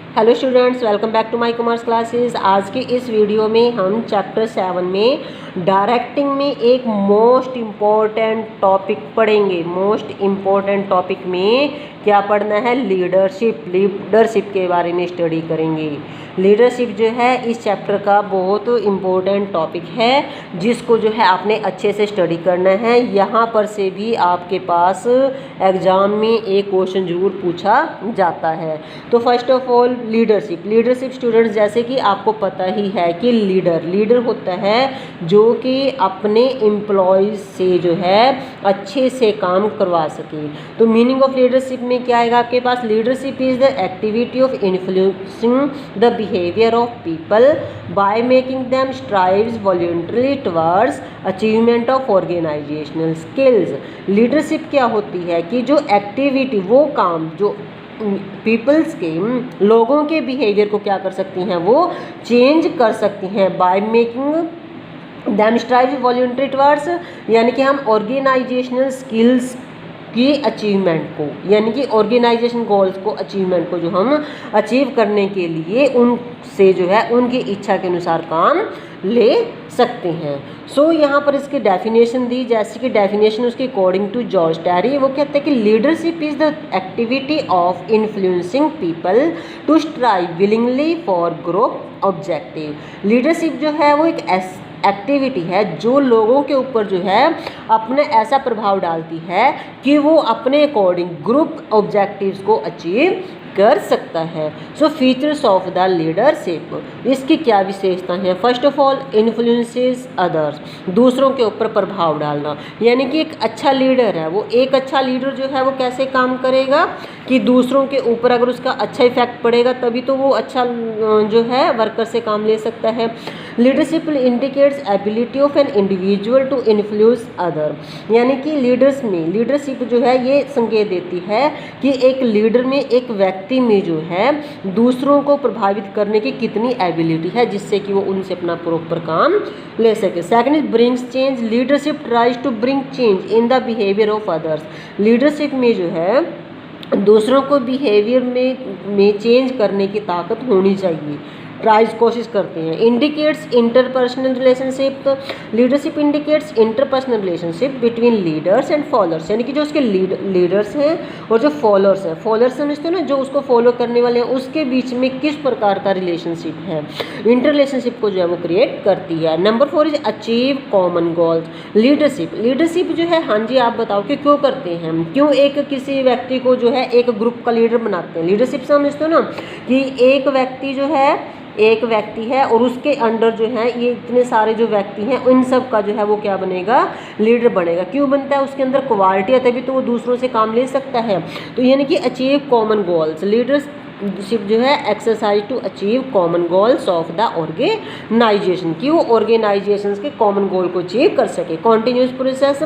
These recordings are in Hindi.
Hello students, welcome back to my commerce classes. आज के इस वीडियो में हम चैप्टर 7 में डायरेक्टिंग में एक मोस्ट इम्पॉर्टेंट टॉपिक पढ़ेंगे। मोस्ट इम्पॉर्टेंट टॉपिक में क्या पढ़ना है? लीडरशिप के बारे में स्टडी करेंगे। लीडरशिप जो है इस चैप्टर का बहुत इम्पोर्टेंट टॉपिक है, जिसको जो है आपने अच्छे से स्टडी करना है। यहाँ पर से भी आपके पास एग्ज़ाम में एक क्वेश्चन ज़रूर पूछा जाता है। तो first of all leadership students, जैसे कि आपको पता ही है कि लीडर होता है जो कि अपने एम्प्लॉयज़ से जो है अच्छे से काम करवा सके। तो मीनिंग ऑफ लीडरशिप में क्या आएगा आपके पास? Leadership is the activity of influencing the behaviour of people by making them strives voluntarily towards achievement of organisational skills. Leadership क्या होती है कि जो एक्टिविटी, वो काम जो पीपल्स के, लोगों के बिहेवियर को क्या कर सकती हैं, वो चेंज कर सकती हैं by making them strive voluntary towards, यानी कि हम ऑर्गेनाइजेशनल स्किल्स की अचीवमेंट को, यानी कि ऑर्गेनाइजेशन गोल्स को, अचीवमेंट को जो हम अचीव करने के लिए उनसे जो है उनकी इच्छा के अनुसार काम ले सकते हैं। सो यहाँ पर इसकी डेफिनेशन दी, जैसे कि डेफिनेशन उसकी अकॉर्डिंग टू जॉर्ज टैरी, वो कहते हैं कि leadership is the activity of influencing people to strive willingly for group objective. Leadership जो है वो एक एक्टिविटी है जो लोगों के ऊपर जो है अपने ऐसा प्रभाव डालती है कि वो अपने अकॉर्डिंग ग्रुप ऑब्जेक्टिव्स को अचीव कर सकता है। सो फीचर्स ऑफ द लीडरशिप, इसकी क्या विशेषता है? First of all influences others, दूसरों के ऊपर प्रभाव डालना, यानी कि एक अच्छा लीडर है, वो एक अच्छा लीडर जो है वो कैसे काम करेगा कि दूसरों के ऊपर अगर उसका अच्छा इफेक्ट पड़ेगा तभी तो वो अच्छा जो है वर्कर से काम ले सकता है। Leadership indicates ability of an individual to influence other, यानी कि लीडरशिप जो है ये संकेत देती है कि एक लीडर में, एक व्यक्ति में जो है दूसरों को प्रभावित करने की कितनी एबिलिटी है, जिससे कि वो उनसे अपना प्रॉपर काम ले सके। Second is brings change, leadership tries to bring change in the behaviour of others. Leadership में जो है दूसरों को बिहेवियर में चेंज करने की ताकत होनी चाहिए, ट्राइज कोशिश करते हैं। Indicates interpersonal relationship, leadership indicates interpersonal relationship between leaders and followers, यानी कि जो उसके लीडर्स हैं और जो फॉलोअर्स हैं, फॉलोअर्स समझते हो ना, जो उसको फॉलो करने वाले हैं, उसके बीच में किस प्रकार का रिलेशनशिप है, इंटर रिलेशनशिप को जो है वो क्रिएट करती है। Number 4 is achieve common goals. Leadership जो है, हाँ जी आप बताओ कि क्यों करते हैं हम, क्यों एक किसी व्यक्ति को जो है एक ग्रुप का लीडर बनाते हैं? लीडरशिप समझते हो ना कि एक व्यक्ति है और उसके अंडर जो है ये इतने सारे जो व्यक्ति हैं, उन सब का जो है वो क्या बनेगा? लीडर बनेगा। क्यों बनता है? उसके अंदर क्वालिटी है, तभी तो वो दूसरों से काम ले सकता है। तो यानी कि अचीव कॉमन गोल्स, लीडरशिप जो है exercise to achieve common goals of the organisation, कि वो ऑर्गेनाइजेशन के कॉमन गोल को अचीव कर सके। कॉन्टिन्यूस प्रोसेस,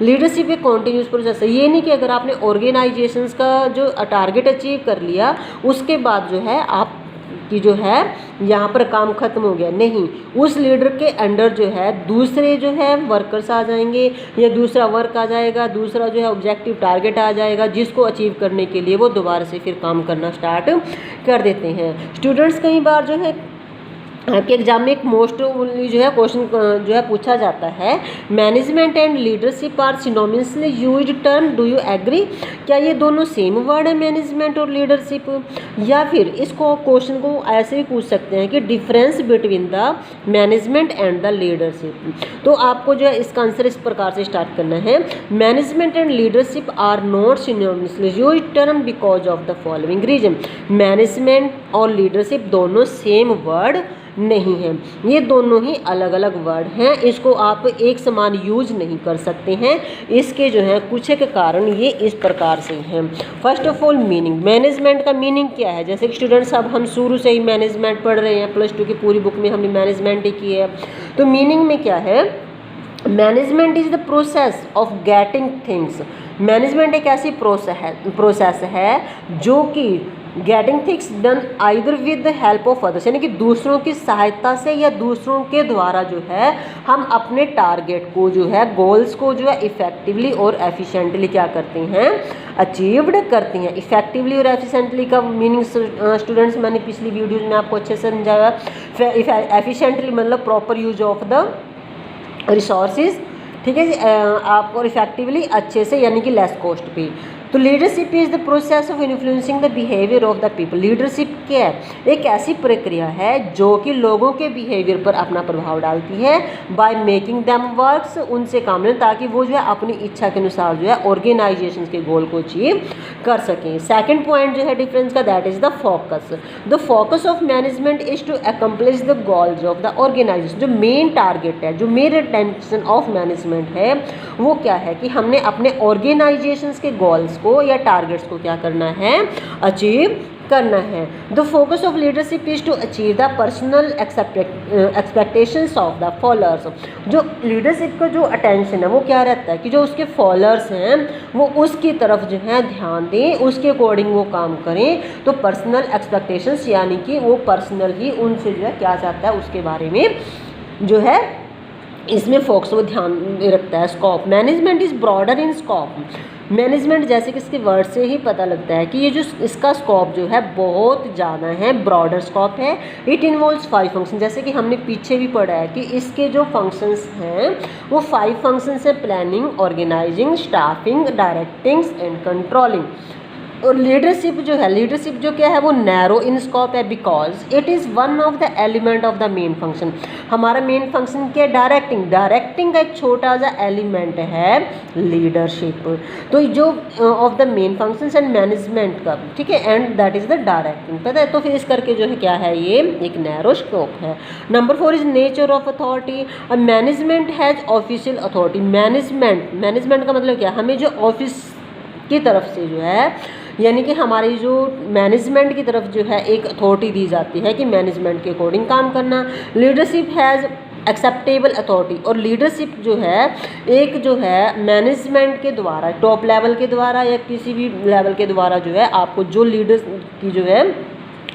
लीडरशिप एक कॉन्टिन्यूस प्रोसेस है। ये नहीं कि अगर आपने ऑर्गेनाइजेशंस का जो टारगेट अचीव कर लिया उसके बाद जो है आप कि जो है यहाँ पर काम खत्म हो गया, नहीं, उस लीडर के अंडर जो है दूसरे जो है वर्कर्स आ जाएंगे या दूसरा वर्क आ जाएगा, दूसरा जो है ऑब्जेक्टिव टारगेट आ जाएगा, जिसको अचीव करने के लिए वो दोबारा से फिर काम करना स्टार्ट कर देते हैं। स्टूडेंट्स कई बार जो है आपके एग्जाम में एक मोस्ट जो है क्वेश्चन जो है पूछा जाता है, management and leadership are synonymously used term, do you agree? क्या ये दोनों सेम वर्ड है, मैनेजमेंट और लीडरशिप? या फिर इसको क्वेश्चन को ऐसे भी पूछ सकते हैं कि difference between the management and the leadership. तो आपको जो है इसका आंसर इस प्रकार से स्टार्ट करना है, management and leadership are not synonymously used term because of the following reason. Management और लीडरशिप दोनों सेम वर्ड नहीं है, ये दोनों ही अलग अलग वर्ड हैं, इसको आप एक समान यूज नहीं कर सकते हैं। इसके जो है कुछ एक कारण ये इस प्रकार से हैं। First of all meaning, management का मीनिंग क्या है? जैसे कि स्टूडेंट्स अब हम शुरू से ही मैनेजमेंट पढ़ रहे हैं, प्लस 2 की पूरी बुक में हमने मैनेजमेंट ही की है। तो मीनिंग में क्या है? Management is the process of getting things. Management एक ऐसी प्रोसेस है जो कि getting things done either with the help of others, यानी कि दूसरों की सहायता से या दूसरों के द्वारा जो है हम अपने टारगेट को जो है, गोल्स को जो है इफेक्टिवली और एफिशिएंटली क्या करते हैं, अचीव्ड करते हैं। इफेक्टिवली और एफिशिएंटली का मीनिंग स्टूडेंट्स मैंने पिछली वीडियोज में आपको अच्छे से समझाया। एफिशिएंटली मतलब proper use of the resources, ठीक है जी, आपको इफेक्टिवली अच्छे से, यानी कि लेस कॉस्ट पे। तो leadership is the process of influencing the behaviour of the people. Leadership क्या है, एक ऐसी प्रक्रिया है जो कि लोगों के बिहेवियर पर अपना प्रभाव डालती है, बाय मेकिंग देम वर्क्स, उनसे काम लें ताकि वो जो है अपनी इच्छा के अनुसार जो है ऑर्गेनाइजेशन के गोल को अचीव कर सकें। सेकंड पॉइंट जो है डिफरेंस का, that is the focus. The focus of management is to accomplish the goals of the organisation. जो मेन टारगेट है, जो मेन इंटेंशन ऑफ मैनेजमेंट है, वो क्या है कि हमने अपने ऑर्गेनाइजेशंस के गोल्स को या टारगेट्स को क्या करना है, अचीव करना है। The focus of leadership is to achieve the personal expectations of the followers. जो लीडरशिप का जो अटेंशन है वो क्या रहता है कि जो उसके फॉलोअर्स हैं वो उसकी तरफ जो है ध्यान दें, उसके अकॉर्डिंग वो काम करें। तो पर्सनल एक्सपेक्टेशंस यानी कि वो पर्सनल ही उनसे जो है क्या चाहता है उसके बारे में जो है इसमें फोकस वो ध्यान रखता है। Scope, management is broader in scope. Management जैसे कि इसके वर्ड से ही पता लगता है कि ये जो इसका स्कोप जो है बहुत ज़्यादा है, ब्रॉडर स्कोप है। इट इन्वॉल्व्स 5 फंक्शन, जैसे कि हमने पीछे भी पढ़ा है कि इसके जो फंक्शंस हैं वो 5 फंक्शंस है, planning, organising, staffing, directing and controlling. और लीडरशिप जो है, लीडरशिप जो क्या है वो नैरो इन स्कोप है, because it is one of the element of the main function. हमारा मेन फंक्शन क्या है, डायरेक्टिंग। डायरेक्टिंग का एक छोटा सा एलिमेंट है लीडरशिप। तो जो of the main functions and management का, ठीक है, and that is the directing, पता है। तो फिर इस करके जो है क्या है, ये एक नैरो स्कोप है। Number 4 is nature of authority. Management has official authority. Management का मतलब क्या, हमें जो ऑफिस की तरफ से जो है, यानी कि हमारी जो मैनेजमेंट की तरफ जो है एक अथॉरिटी दी जाती है कि मैनेजमेंट के अकॉर्डिंग काम करना। Leadership has acceptable authority. और लीडरशिप जो है एक जो है मैनेजमेंट के द्वारा, टॉप लेवल के द्वारा या किसी भी लेवल के द्वारा जो है आपको जो लीडर की जो है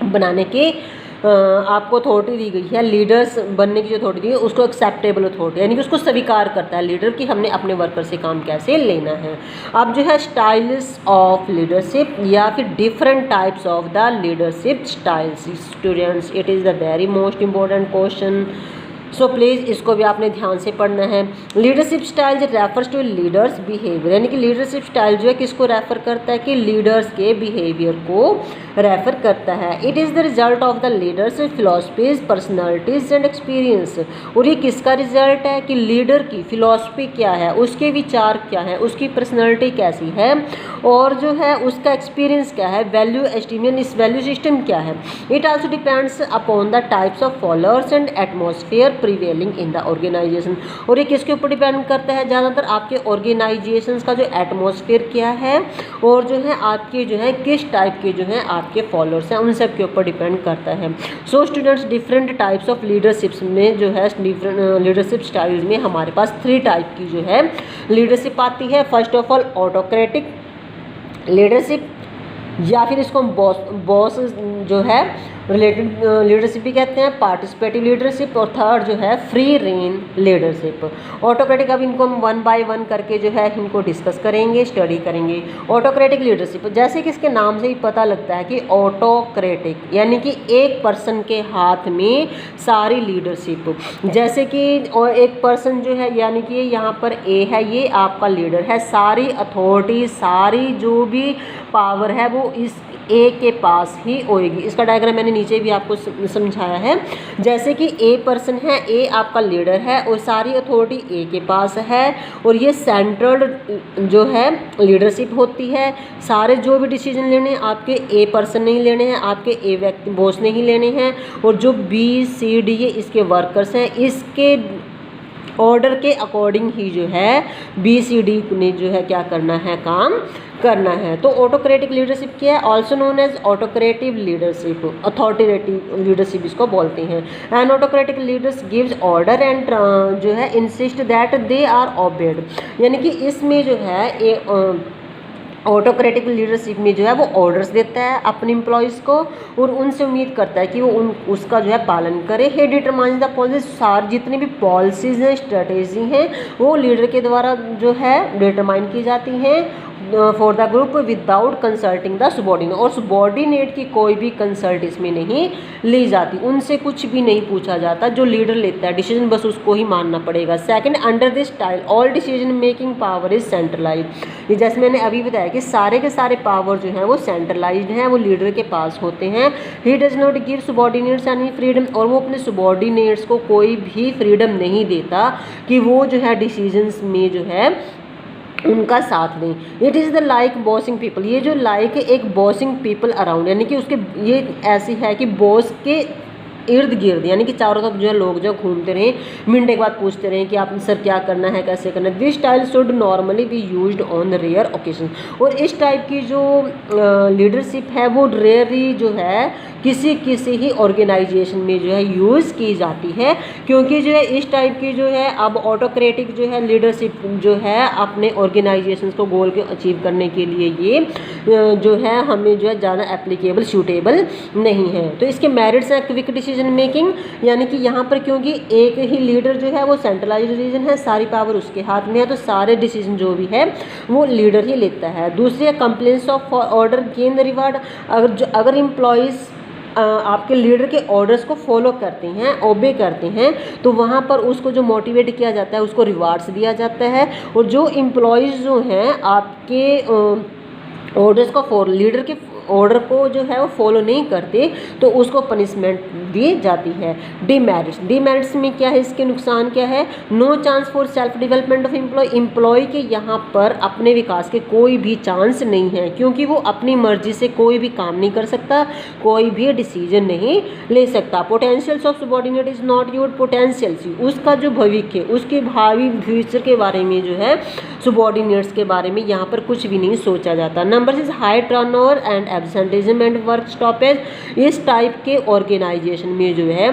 बनाने के आपको अथॉरिटी दी गई है, लीडर्स बनने की जो अथॉरिटी दी है उसको एक्सेप्टेबल अथॉरिटी, यानी कि उसको स्वीकार करता है लीडर कि हमने अपने वर्कर से काम कैसे लेना है। अब जो है स्टाइल्स ऑफ लीडरशिप या फिर different types of the leadership styles. Students, it is the very most important question, so please इसको भी आपने ध्यान से पढ़ना है। Leadership style refers to leaders behaviour, यानी कि लीडरशिप स्टाइल जो है किसको रेफर करता है, कि लीडर्स के बिहेवियर को रेफर करता है। It is the result of the leaders philosophies, personalities and experience. और ये किसका रिजल्ट है कि लीडर की फिलॉसफी क्या है, उसके विचार क्या है, उसकी पर्सनालिटी कैसी है और जो है उसका एक्सपीरियंस क्या है, वैल्यू एस्टीमेशन, इस वैल्यू सिस्टम क्या है। It also depends upon the types of followers and atmosphere prevailing in the organisation. और ये किसके ऊपर डिपेंड करता है, ज़्यादातर आपके ऑर्गेनाइजेशंस का जो एटमॉस्फेयर क्या है और जो है आपके जो है किस टाइप के जो है आपके फॉलोअर्स हैं, उन सब के ऊपर डिपेंड करता है। So students, different types of leaderships में जो है डिफरेंट लीडरशिप स्टाइल्स में हमारे पास 3 टाइप की जो है लीडरशिप आती है। First of all autocratic leadership, या फिर इसको हम बॉस जो है रिलेटेड लीडरशिप भी कहते हैं, पार्टिसिपेटिव लीडरशिप, और थर्ड जो है फ्री रेन लीडरशिप। ऑटोक्रेटिक, अब इनको हम 1 बाय 1 करके जो है इनको डिस्कस करेंगे, स्टडी करेंगे। ऑटोक्रेटिक लीडरशिप, जैसे कि इसके नाम से ही पता लगता है कि ऑटोक्रेटिक यानी कि एक पर्सन के हाथ में सारी लीडरशिप, जैसे कि एक पर्सन जो है यानी कि यहाँ पर ए है, ये आपका लीडर है, सारी अथॉरिटी सारी जो भी पावर है वो इस ए के पास ही होएगी। इसका डायग्राम मैंने नीचे भी आपको समझाया है। जैसे कि ए पर्सन है, ए आपका लीडर है और सारी अथॉरिटी ए के पास है और ये सेंट्रल जो है लीडरशिप होती है। सारे जो भी डिसीजन लेने हैं आपके ए पर्सन नहीं लेने हैं, आपके ए व्यक्ति बॉस नहीं लेने हैं, और जो बी सी डी ये इसके वर्कर्स हैं, इसके ऑर्डर के अकॉर्डिंग ही जो है बी सी डी ने जो है क्या करना है, काम करना है। तो ऑटोक्रेटिक लीडरशिप क्या है, also known as autocrative leadership, authoritative leadership इसको बोलते हैं। And autocratic leaders gives order and जो है insist that they are obeyed, यानी कि इसमें जो है ऑटोक्रेटिक लीडरशिप में जो है वो ऑर्डर्स देता है अपने एम्प्लॉयज़ को और उनसे उम्मीद करता है कि वो उसका जो है पालन करे। ही डिटरमाइंस द पॉलिसी, सारी जितनी भी पॉलिसीज़ हैं, स्ट्रेटेजी हैं, वो लीडर के द्वारा जो है डिटरमाइन की जाती हैं for the group without consulting the subordinate, और सबॉर्डिनेट की कोई भी कंसल्ट इसमें नहीं ली जाती, उनसे कुछ भी नहीं पूछा जाता। जो लीडर लेता है डिसीजन बस उसको ही मानना पड़ेगा। Second, under this style all decision making power is centralised. ये जैसे मैंने अभी बताया कि सारे के सारे पावर जो हैं वो सेंट्रलाइज्ड हैं, वो लीडर के पास होते हैं। He does not give subordinates any freedom, और वो अपने सबॉर्डिनेट्स को कोई भी फ्रीडम नहीं देता कि वो जो है डिसीजंस में जो है उनका साथ दें। It is the like bossing people, ये जो लाइक एक बॉसिंग पीपल अराउंड, यानी कि उसके ये ऐसी है कि बॉस के इर्द गिर्द, यानी कि चारों तरफ जो है लोग जो घूमते रहें, मिनट एक बात पूछते रहें कि आप सर क्या करना है, कैसे करना है। This style should normally be used on rare occasion, और इस टाइप की जो लीडरशिप है वो रेयरली जो है किसी ही ऑर्गेनाइजेशन में जो है यूज़ की जाती है, क्योंकि जो है इस टाइप की जो है अब ऑटोक्रेटिक जो है लीडरशिप जो है अपने ऑर्गेनाइजेशंस को गोल को अचीव करने के लिए ये जो है हमें जो है ज़्यादा एप्लीकेबल सूटेबल नहीं है। तो इसके मेरिट्स हैं क्विक डिसीजन मेकिंग, यानी कि यहाँ पर क्योंकि एक ही लीडर जो है वो सेंट्रलाइज्ड डिसीजन है, सारी पावर उसके हाथ में है, तो सारे डिसीजन जो भी है वो लीडर ही लेता है। दूसरी है complaints of order gain the reward, अगर एम्प्लॉयज़ आपके लीडर के ऑर्डर्स को फॉलो करते हैं, ओबे करते हैं, तो वहाँ पर उसको जो मोटिवेट किया जाता है उसको रिवार्ड्स दिया जाता है, और जो एम्प्लॉयज़ जो हैं आपके ऑर्डर्स को लीडर के ऑर्डर को जो है वो फॉलो नहीं करते तो उसको पनिशमेंट दी जाती है। डीमेरिट्स में क्या है, इसके नुकसान क्या है। No chance for self development of employee के यहाँ पर अपने विकास के कोई भी चांस नहीं है, क्योंकि वो अपनी मर्जी से कोई भी काम नहीं कर सकता, कोई भी डिसीजन नहीं ले सकता। Potentials of subordinate is not you'd, potentials उसका जो भविष्य, उसके भावी फ्यूचर के बारे में जो है सबॉर्डिनेट्स के बारे में यहाँ पर कुछ भी नहीं सोचा जाता। Number is high turnover and absenteeism and work stoppage. इस टाइप के ऑर्गेनाइजेशन में जो है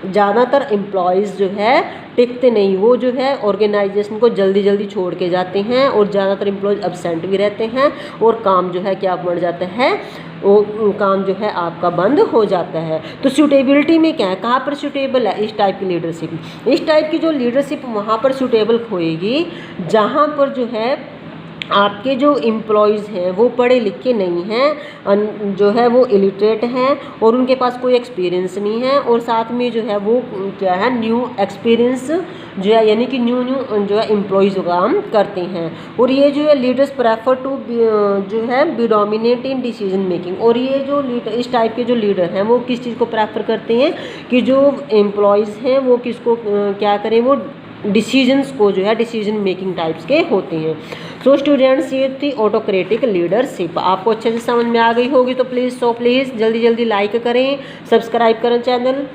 ज़्यादातर एम्प्लॉयज़ जो है टिकते नहीं, वो जो है ऑर्गेनाइजेशन को जल्दी जल्दी छोड़ के जाते हैं, और ज़्यादातर एम्प्लॉयज़ एब्सेंट भी रहते हैं, और काम जो है क्या बढ़ जाता है, वो काम जो है आपका बंद हो जाता है। तो सूटेबिलिटी में क्या है, कहाँ पर सूटेबल है इस टाइप की लीडरशिप। इस टाइप की जो लीडरशिप वहाँ पर सूटेबल होएगी जहाँ पर जो है आपके जो एम्प्लॉयज़ हैं वो पढ़े लिखे नहीं हैं, जो है वो इलिटरेट हैं, और उनके पास कोई एक्सपीरियंस नहीं है, और साथ में जो है वो क्या है न्यू एक्सपीरियंस जो है, यानी कि न्यू जो है एम्प्लॉयज़ काम करते हैं। और ये जो है लीडर्स प्रेफर टू जो है be dominate in decision making, और ये जो इस टाइप के जो लीडर हैं वो किस चीज़ को प्रेफर करते हैं कि जो एम्प्लॉयज़ हैं वो किसको क्या करें, वो डिसीजंस को जो है डिसीजन मेकिंग टाइप्स के होते हैं। सो स्टूडेंट्स, ये थी ऑटोक्रेटिक लीडरशिप। आपको अच्छे से समझ में आ गई होगी तो प्लीज़ जल्दी जल्दी लाइक करें, सब्सक्राइब करें चैनल।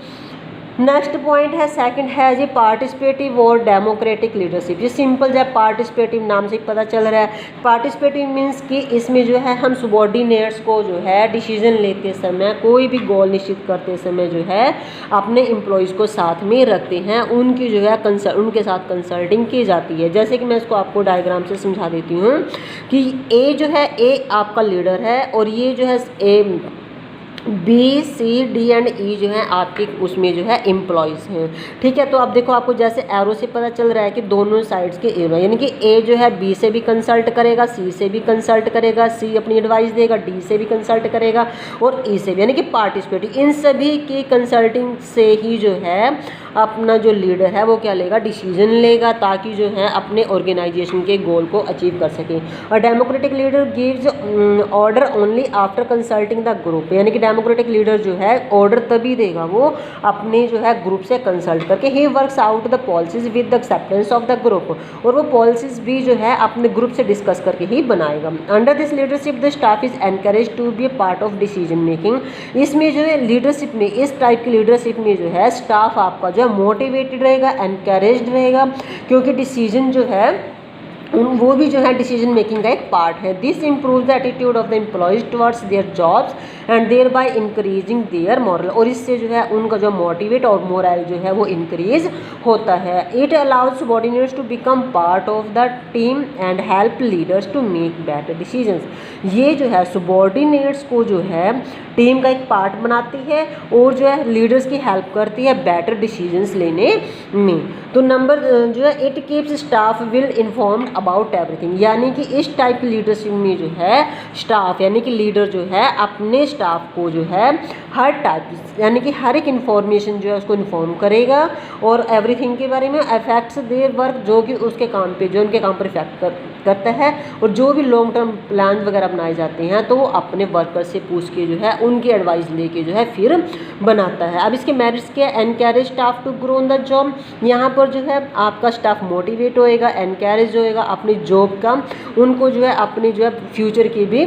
नेक्स्ट पॉइंट है सेकंड है जी पार्टिसिपेटिव और डेमोक्रेटिक लीडरशिप। ये सिंपल जो है पार्टिसिपेटिव नाम से पता चल रहा है। पार्टिसिपेटिव मीन्स कि इसमें जो है हम सबॉर्डिनेट्स को जो है डिसीजन लेते समय, कोई भी गोल निश्चित करते समय जो है अपने एम्प्लॉयज़ को साथ में रखते हैं, उनकी जो है उनके साथ कंसल्टिंग की जाती है। जैसे कि मैं इसको आपको डायग्राम से समझा देती हूँ कि ए जो है, ए आपका लीडर है, और ये जो है A B C D and E जो है आपके उसमें जो है एम्प्लॉयज़ हैं, ठीक है। तो अब देखो आपको जैसे एरो से पता चल रहा है कि दोनों साइड्स के एरो, यानी कि ए जो है बी से भी कंसल्ट करेगा, सी से भी कंसल्ट करेगा, सी अपनी एडवाइस देगा, डी से भी कंसल्ट करेगा, और ई से भी, यानी कि पार्टिसिपेटिव। इन सभी की कंसल्टिंग से ही जो है अपना जो लीडर है वो क्या लेगा, डिसीजन लेगा, ताकि जो है अपने ऑर्गेनाइजेशन के गोल को अचीव कर सके। और democratic leader gives order only after consulting the group, यानी कि डेमोक्रेटिक लीडर जो है ऑर्डर तभी देगा वो अपने जो है ग्रुप से कंसल्ट करके। He works out the policies with the acceptance of the group, और वो पॉलिसीज भी जो है अपने ग्रुप से डिस्कस करके ही बनाएगा। Under this leadership the staff is encourage to be a part of decision making. इसमें जो है लीडरशिप में, इस टाइप की लीडरशिप में जो है स्टाफ आपका जो है मोटिवेटेड रहेगा, एनकरेज्ड रहेगा, क्योंकि डिसीजन जो है वो भी जो है डिसीजन मेकिंग का एक पार्ट है। This improve the attitude of the employees towards their jobs and thereby increasing their morale, और इससे जो है उनका जो मोटिवेट और मोरल जो है वो इंक्रीज होता है। It allows subordinates to become part of the team and help leaders to make better decisions. ये जो है सबॉर्डिनेट्स को जो है टीम का एक पार्ट बनाती है और जो है लीडर्स की हेल्प करती है बेटर डिसीजंस लेने में। तो नंबर जो है it keeps staff will informed about everything, यानी कि इस टाइप की लीडरशिप में जो है स्टाफ यानी कि लीडर जो है अपने स्टाफ को जो है हर टाइप यानी कि हर एक इन्फॉर्मेशन जो है उसको इन्फॉर्म करेगा और एवरीथिंग के बारे में अफेक्ट्स देयर वर्क, जो कि उसके काम पे जो उनके काम पर इफेक्ट करता है, और जो भी लॉन्ग टर्म प्लान वगैरह बनाए जाते हैं तो वो अपने वर्कर से पूछ के जो है उनकी एडवाइस लेके जो है फिर बनाता है। अब इसके मेरिट्स क्या है? Encourage staff to grow in the job, यहाँ पर जो है आपका स्टाफ मोटिवेट होएगा, एनकरेज होएगा अपनी जॉब का, उनको जो है अपनी जो है फ्यूचर की भी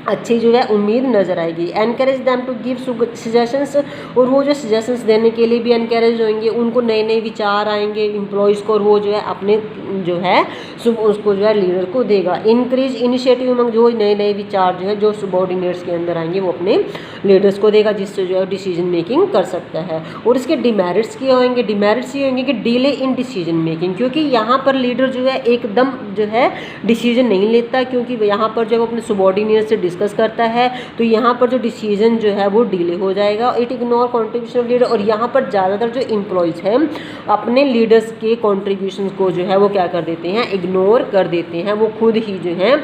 अच्छी जो है उम्मीद नज़र आएगी। Encourage them to give suggestions, और वो जो सजेशंस देने के लिए भी एनकरेज होंगे, उनको नए नए विचार आएंगे एम्प्लॉयज़ को, और वो जो है अपने जो है उसको जो है लीडर को देगा। इंक्रीज इनिशिएटिव में जो नए नए विचार जो है जो सबॉर्डिनेट्स के अंदर आएंगे वो अपने लीडर्स को देगा, जिससे जो है डिसीजन मेकिंग कर सकता है। और इसके डिमेरिट्स क्या होंगे? डिमेरिट्स ये होंगे कि डिले इन डिसीजन मेकिंग, क्योंकि यहाँ पर लीडर जो है एकदम जो है डिसीजन नहीं लेता, क्योंकि यहाँ पर जब अपने सबॉर्डिनेट से डिस्कस करता है तो यहाँ पर जो डिसीजन जो है वो डिले हो जाएगा। It ignore contribution of leader, और यहाँ पर ज़्यादातर जो एम्प्लॉयज़ हैं अपने लीडर्स के कॉन्ट्रीब्यूशन को जो है वो क्या कर देते हैं? इग्नोर कर देते हैं, वो खुद ही जो है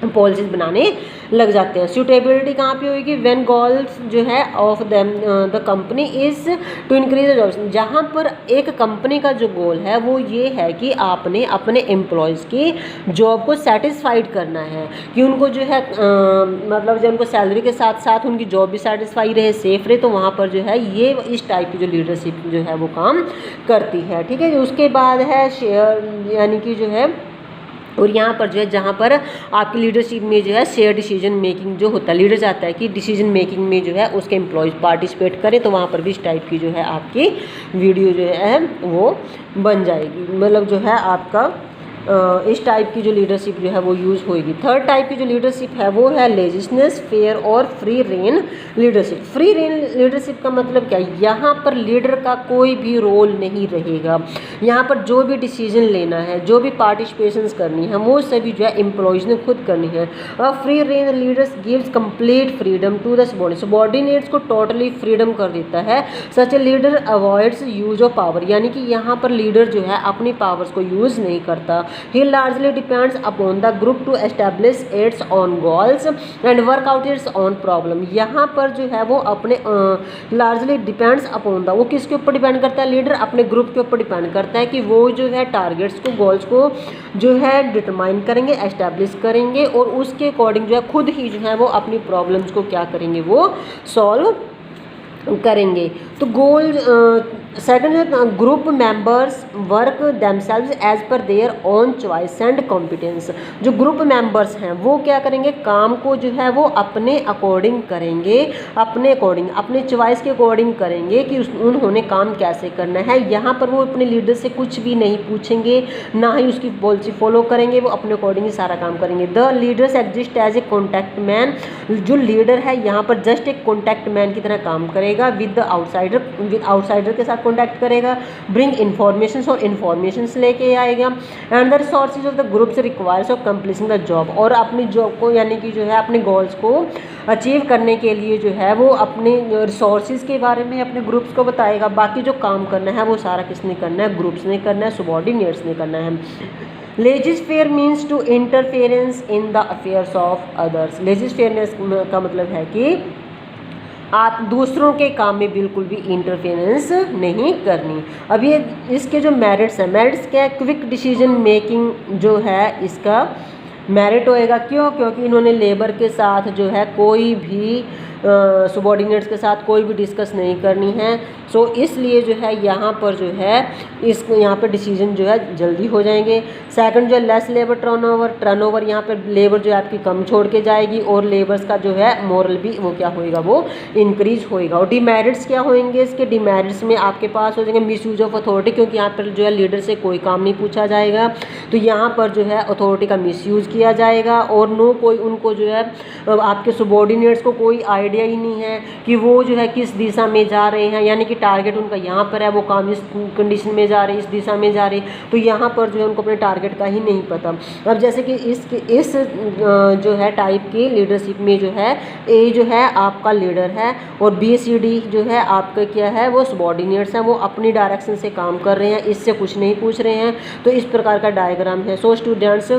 पॉलिसीज बनाने लग जाते हैं। सूटेबिलिटी कहाँ पे होगी? व्हेन गोल्स जो है of the company is to increase the jobs, जहाँ पर एक कंपनी का जो गोल है वो ये है कि आपने अपने एम्प्लॉयज़ की जॉब को सेटिस्फाइड करना है, कि उनको जो है मतलब जो उनको सैलरी के साथ साथ उनकी जॉब भी सेटिस्फाई रहे, सेफ रहे, तो वहाँ पर जो है ये इस टाइप की जो लीडरशिप जो है वो काम करती है। ठीक है, उसके बाद है शेयर यानी कि जो है, और यहाँ पर जो है जहाँ पर आपकी लीडरशिप में जो है शेयर डिसीजन मेकिंग जो होता है, लीडर चाहता है कि डिसीजन मेकिंग में जो है उसके एम्प्लॉयज़ पार्टिसिपेट करें, तो वहाँ पर भी इस टाइप की जो है आपकी वीडियो जो है वो बन जाएगी, मतलब जो है आपका इस टाइप की जो लीडरशिप जो है वो यूज़ होएगी। थर्ड टाइप की जो लीडरशिप है वो है लेजिस्नेस, फेयर और free rein leadership. Free rein leadership का मतलब क्या है? यहाँ पर लीडर का कोई भी रोल नहीं रहेगा, यहाँ पर जो भी डिसीजन लेना है, जो भी पार्टिसिपेशंस करनी है वो सभी जो है एम्प्लॉयज़ ने खुद करनी है। Free rein leaders gives complete freedom to the subordinates को टोटली फ्रीडम कर देता है। Such a leader avoids use of power, यानी कि यहाँ पर लीडर जो है अपनी पावर्स को यूज़ नहीं करता। He largely depends upon the group to establish its own goals and work out its own problem। यहाँ पर जो है वो अपने largely depends upon the, वो किसके ऊपर डिपेंड करता है? लीडर अपने ग्रुप के ऊपर डिपेंड करता है कि वो जो है टारगेट्स को, गोल्स को जो है डिटरमाइन करेंगे, एस्टैब्लिश करेंगे, और उसके अकॉर्डिंग जो है खुद ही जो है वो अपनी प्रॉब्लम्स को क्या करेंगे? वो सॉल्व करेंगे। तो goal second group members work themselves as per their own choice and competence. जो ग्रुप मेंबर्स हैं वो क्या करेंगे? काम को जो है वो अपने अकॉर्डिंग करेंगे, अपने अकॉर्डिंग, अपने चॉइस के अकॉर्डिंग करेंगे कि उन्होंने काम कैसे करना है। यहाँ पर वो अपने लीडर से कुछ भी नहीं पूछेंगे, ना ही उसकी पॉलिसी फॉलो करेंगे, वो अपने अकॉर्डिंग ही सारा काम करेंगे। The leaders exist as a contact man, जो लीडर है यहाँ पर जस्ट एक कॉन्टैक्ट मैन की तरह काम करेगा, विद आउटसाइडर के साथ कॉन्टैक्ट करेगा, ब्रिंग इन्फॉर्मेशन और इन्फॉर्मेशन लेके आएगा, and the resources of the groups requires of completing the job, और अपनी जॉब को यानी कि जो है अपने गोल्स को अचीव करने के लिए जो है वो अपने रिसोर्सेज के बारे में अपने ग्रुप्स को बताएगा। बाकी जो काम करना है वो सारा किसने करना है? ग्रुप्स ने करना है, सबॉर्डिनेट्स ने करना है। Laissez faire means to interference in the affairs of others. Laissez faireness का मतलब है कि आप दूसरों के काम में बिल्कुल भी इंटरफेरेंस नहीं करनी। अब ये इसके जो मेरिट्स हैं, मेरिट्स क्या है? क्विक डिसीजन मेकिंग जो है इसका मेरिट होएगा। क्यों? क्योंकि इन्होंने लेबर के साथ जो है कोई भी सबॉर्डिनेट्स के साथ कोई भी डिस्कस नहीं करनी है। सो इसलिए जो है यहाँ पर जो है इसको यहाँ पर डिसीजन जो है जल्दी हो जाएंगे। सेकंड जो है लेस लेबर टर्नओवर यहाँ पर लेबर जो है आपकी कम छोड़ के जाएगी और लेबर्स का जो है मोरल भी वो क्या होएगा, वो इंक्रीज होएगा। और डिमेरिट्स क्या होंगे इसके, डिमेरिट्स में आपके पास हो जाएंगे मिसयूज ऑफ अथॉरिटी, क्योंकि यहाँ पर जो है लीडर से कोई काम नहीं पूछा जाएगा, तो यहाँ पर जो है अथॉरिटी का मिसयूज किया जाएगा। और नो कोई उनको जो है आपके सबॉर्डिनेट्स को कोई आइडिया ही नहीं है कि वो जो है किस दिशा में जा रहे हैं, यानी कि टारगेट उनका यहाँ पर है, वो काम इस कंडीशन में जा रहे, इस दिशा में जा रहे, तो यहाँ पर जो है उनको अपने टारगेट का ही नहीं पता। अब जैसे कि इस जो है टाइप की लीडरशिप में जो है ए जो है आपका लीडर है और बी सी डी जो है आपका क्या है, वो सबॉर्डिनेट्स हैं, वो अपनी डायरेक्शन से काम कर रहे हैं, इससे कुछ नहीं पूछ रहे हैं। तो इस प्रकार का डायग्राम है। सो स्टूडेंट्स,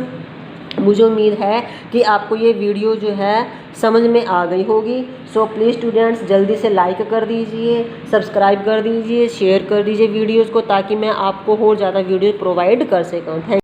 मुझे उम्मीद है कि आपको ये वीडियो जो है समझ में आ गई होगी। सो प्लीज़ स्टूडेंट्स जल्दी से लाइक कर दीजिए, सब्सक्राइब कर दीजिए, शेयर कर दीजिए वीडियोज़ को, ताकि मैं आपको और ज़्यादा वीडियो प्रोवाइड कर सकूँ। थैंक